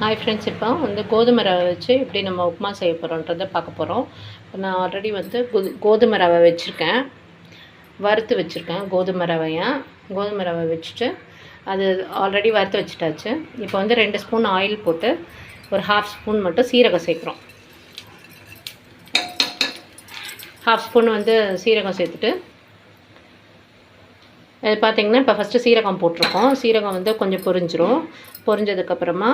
Hi friends, இப்போ வந்து கோதுமை ரவை வச்சு எப்படி நம்ம உப்புமா செய்ய போகிறோன்றதை பார்க்க போகிறோம். நான் ஆல்ரெடி வந்து கோதுமை ரவை வச்சுருக்கேன், வறுத்து வச்சுருக்கேன். கோதுமை ரவை வச்சுட்டு அது ஆல்ரெடி வறுத்து வச்சுட்டாச்சு. இப்போ வந்து 2 ஸ்பூன் ஆயில் போட்டு ஒரு 1/2 ஸ்பூன் மட்டும் சீரகம் சேர்க்குறோம். 1/2 ஸ்பூன் வந்து சீரகம் சேர்த்துட்டு அது பார்த்திங்கன்னா இப்போ ஃபஸ்ட்டு சீரகம் போட்டிருக்கோம். சீரகம் வந்து கொஞ்சம் பொரிஞ்சதுக்கப்புறமா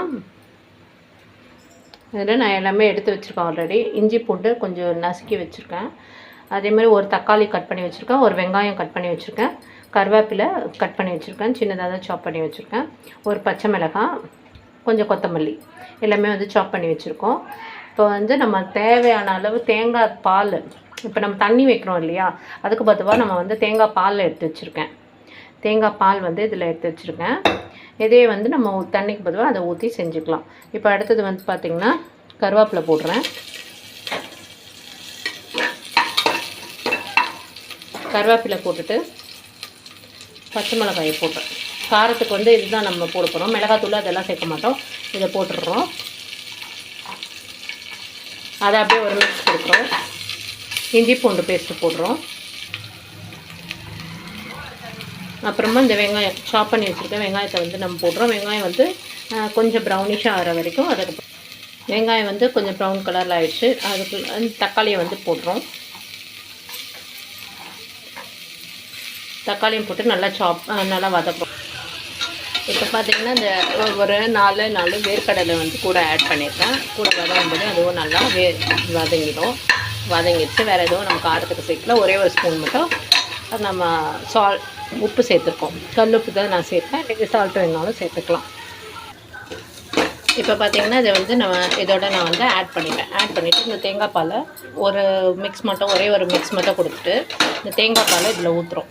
அதில் நான் எல்லாமே எடுத்து வச்சுருக்கேன். ஆல்ரெடி இஞ்சி பூண்டு கொஞ்சம் நசுக்கி வச்சுருக்கேன். அதேமாதிரி ஒரு தக்காளி கட் பண்ணி வச்சுருக்கேன், ஒரு வெங்காயம் கட் பண்ணி வச்சுருக்கேன், கருவேப்பிலை கட் பண்ணி வச்சுருக்கேன், சின்னதாக தான் சாப் பண்ணி வச்சுருக்கேன், ஒரு பச்சை மிளகாய், கொஞ்சம் கொத்தமல்லி எல்லாமே வந்து சாப் பண்ணி வச்சுருக்கோம். இப்போ வந்து நம்ம தேவையான அளவு தேங்காய் பால், இப்போ நம்ம தண்ணி வைக்கிறோம் இல்லையா, அதுக்கு பதுவாக நம்ம வந்து தேங்காய் பால் எடுத்து வச்சுருக்கேன். தேங்காய் பால் வந்து இதில் எடுத்து வச்சுருக்கேன். இதே வந்து நம்ம தண்ணிக்கு பதிலாக அதை ஊற்றி செஞ்சுக்கலாம். இப்போ அடுத்தது வந்து பார்த்திங்கன்னா கருவேப்பிலை போடுறேன். கருவேப்பிலை போட்டுட்டு பச்சை மிளகாயை போடுறேன். காரத்துக்கு வந்து இதுதான் நம்ம போட போகிறோம். மிளகாத்தூள் அதெல்லாம் சேர்க்க மாட்டோம். இதை போட்டுடுறோம். அதை அப்படியே ஒரு மிக்ஸ் கொடுக்குறோம். இஞ்சி பூண்டு பேஸ்ட்டு போடுறோம். அப்புறமா இந்த வெங்காயம் சாப் பண்ணி வச்சுருக்கேன். வெங்காயத்தை வந்து நம்ம போடுறோம். வெங்காயம் வந்து கொஞ்சம் ப்ரௌனிஷாக ஆகிற வரைக்கும் அதுக்கு வெங்காயம் வந்து கொஞ்சம் ப்ரௌன் கலரில் ஆகிடுச்சு. அதுக்கு தக்காளியை வந்து போடுறோம். தக்காளியும் போட்டு நல்லா வதக்குறோம். இப்போ பார்த்திங்கன்னா இந்த ஒரு 4 வேர்க்கடலை வந்து கூட ஆட் பண்ணியிருக்கேன். கூட வதங்கும்போது அதுவும் நல்லா வதங்கிடுச்சு. வேறு எதுவும் நம்ம காரத்துக்கு சேர்க்கல. ஒரே ஒரு ஸ்பூன் மட்டும் நம்ம உப்பு சேர்த்துருக்கோம். கல்லுப்பு தான் நான் சேர்ப்பேன். இது சால்ட்டு வேணாலும் சேர்த்துக்கலாம். இப்போ பார்த்திங்கன்னா இதை வந்து நான் வந்து ஆட் பண்ணிவிட்டு இந்த தேங்காய் பாலை ஒரே ஒரு மிக்ஸ் மட்டும் கொடுத்துட்டு இந்த தேங்காய் பாலை இதில் ஊற்றுறோம்.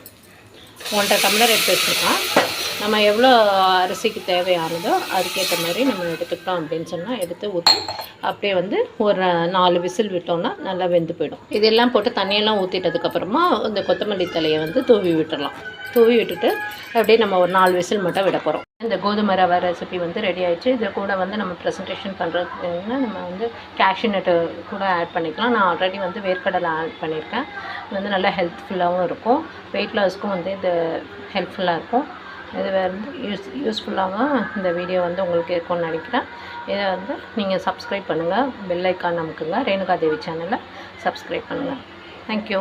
1.5 டம்ளர் எடுத்து வச்சுருக்கோம். நம்ம எவ்வளோ அரிசிக்கு தேவையானதோ அதுக்கேற்ற மாதிரி நம்ம எடுத்துக்கிட்டோம் அப்படின்னு சொன்னால் எடுத்து ஊற்றி அப்படியே வந்து ஒரு 4 விசில் விட்டோம்னா நல்லா வெந்து போயிடும். இதெல்லாம் போட்டு தண்ணியெல்லாம் ஊற்றிட்டதுக்கப்புறமா இந்த கொத்தமல்லி தலையை வந்து தூவி விட்டுட்டு அப்படியே நம்ம ஒரு 4 விசில் மட்டும் விட போகிறோம். இந்த கோதுமை ரவை ரெசிபி வந்து ரெடி ஆகிடுச்சு. இதை கூட வந்து நம்ம ப்ரெசன்டேஷன் பண்ணுறதுன்னா நம்ம வந்து கேஷ்யூ நட்டு கூட ஆட் பண்ணிக்கலாம். நான் ஆல்ரெடி வந்து வேர்க்கடலை ஆட் பண்ணியிருக்கேன். இது வந்து நல்லா ஹெல்த்ஃபுல்லாகவும் இருக்கும். வெயிட் லாஸ்க்கும் வந்து இது ஹெல்ப்ஃபுல்லாக இருக்கும். இது வந்து யூஸ்ஃபுல்லாக இந்த வீடியோ வந்து உங்களுக்கு இருக்கும்னு நினைக்கிறேன். இதை வந்து நீங்கள் சப்ஸ்கிரைப் பண்ணுங்கள், பெல் ஐக்கான் அமுக்குங்க, ரேணுகா தேவி சேனலை சப்ஸ்கிரைப் பண்ணுங்கள். தேங்க்யூ.